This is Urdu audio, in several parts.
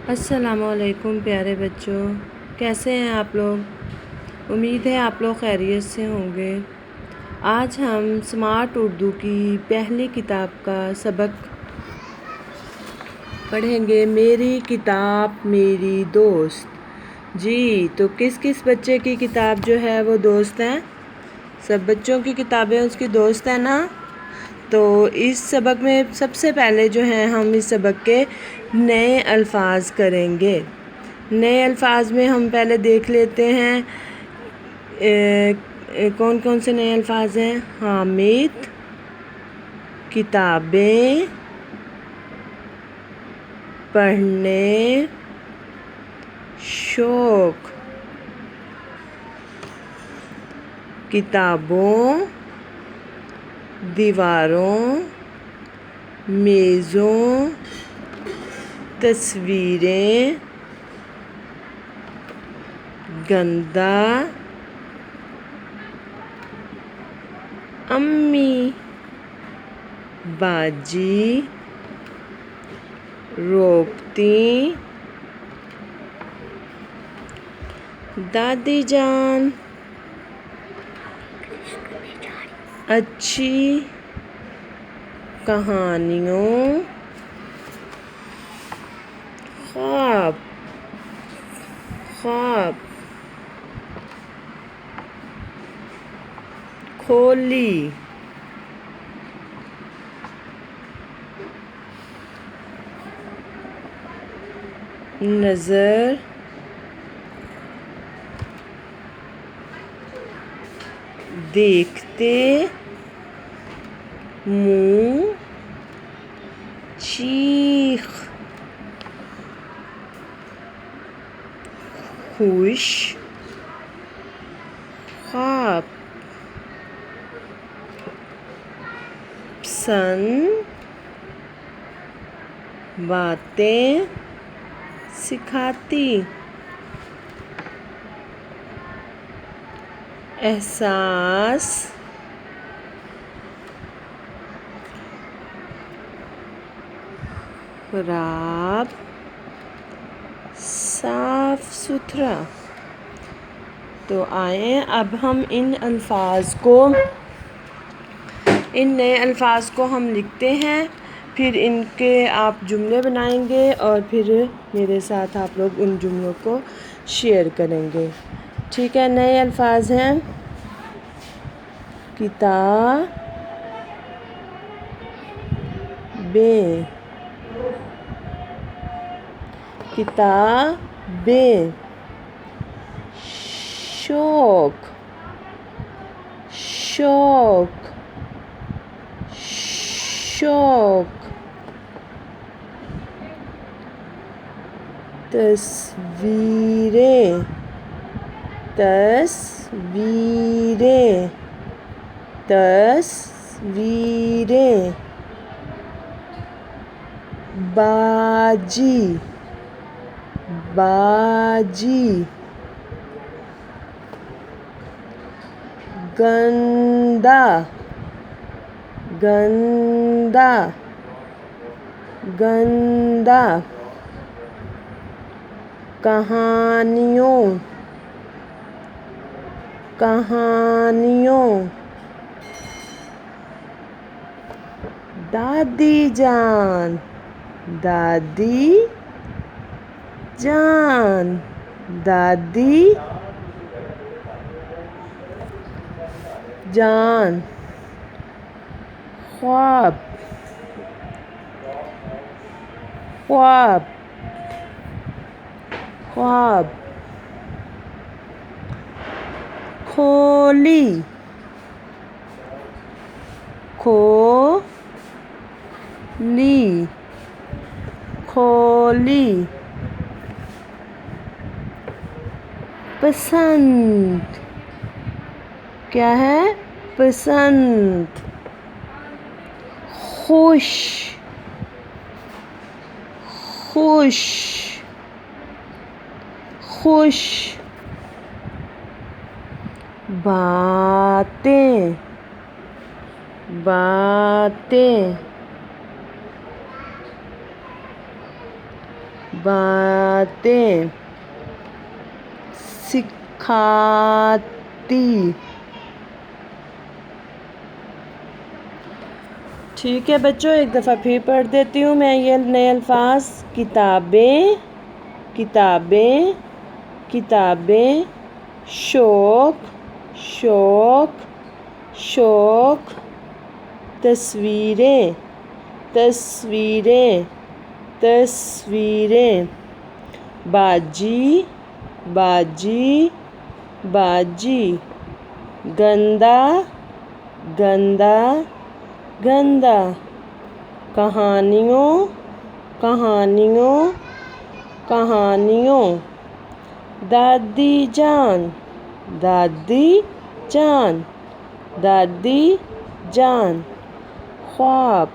السلام علیکم پیارے بچوں، کیسے ہیں آپ لوگ؟ امید ہے آپ لوگ خیریت سے ہوں گے۔ آج ہم سمارٹ اردو کی پہلی کتاب کا سبق پڑھیں گے، میری کتاب میری دوست۔ جی تو کس کس بچے کی کتاب جو ہے وہ دوست ہے؟ سب بچوں کی کتابیں اس کی دوست ہیں نا؟ تو اس سبق میں سب سے پہلے جو ہے ہم اس سبق کے نئے الفاظ کریں گے۔ نئے الفاظ میں ہم پہلے دیکھ لیتے ہیں کون کون سے نئے الفاظ ہیں۔ حامد، کتابیں، پڑھنے، شوق۔ کتابوں، دیواروں، میزوں، تصویریں، گندا، امی، باجی، روکتی، دادی جان، اچھی، کہانیوں، خواب، خواب، کھولی، نظر، دیکھتے، منہ، چیخ، خوش، خواب، پسند، باتیں سکھاتی، احساس، خراب، صاف ستھرا۔ تو آئیں اب ہم ان نئے الفاظ کو ہم لکھتے ہیں، پھر ان کے آپ جملے بنائیں گے اور پھر میرے ساتھ آپ لوگ ان جملوں کو شیئر کریں گے، ٹھیک ہے؟ نئے الفاظ ہیں کتابیں، کتابیں، شوق، شوق، شوق، تصویریں، تصویریں، تصویریں، باجی، باجی، گندا، گندا، گندا، کہانیوں، کہانیوں، دادی جان، دادی جان، دادی جان، خواب، خواب، خواب، کھولی، کھولی، کھولی، پسند، کیا ہے؟ پسند، خوش، خوش، خوش، باتیں، باتیں، باتیں سکھاتی. ٹھیک ہے بچوں، ایک دفعہ پھر پڑھ دیتی ہوں میں یہ نئے الفاظ. کتابیں، کتابیں، کتابیں. شوق، شوق، شوق. تصویریں، تصویریں، تصویریں. باجی، باجی، باجی. گندا، گندا، گندا. کہانیوں، کہانیوں، کہانیوں. دادی جان، دادی جان، دادی جان. خواب،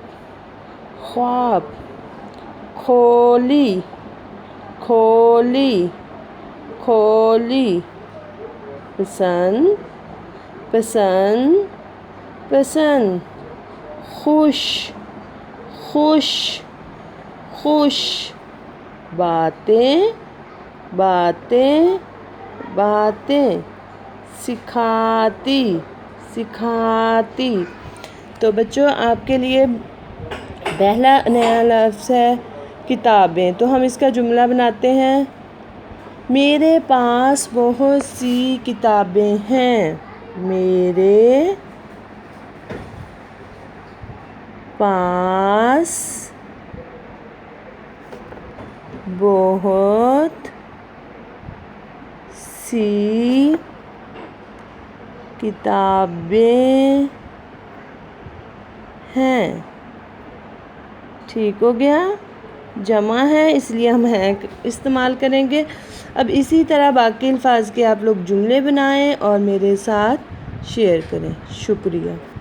خواب. کھولی، کھولی، کھولی. پسند، پسند، پسند. خوش، خوش، خوش. باتیں، باتیں، باتیں. سکھاتی، سکھاتی. تو بچوں آپ کے لیے پہلا نیا لفظ ہے کتابیں. تو ہم اس کا جملہ بناتے ہیں. میرے پاس بہت سی کتابیں ہیں. میرے پاس بہت سی کتابیں ہیں. ٹھیک ہو گیا؟ جمع ہے اس لیے ہم ہیں استعمال کریں گے. اب اسی طرح باقی الفاظ کے آپ لوگ جملے بنائیں اور میرے ساتھ شیئر کریں. شکریہ.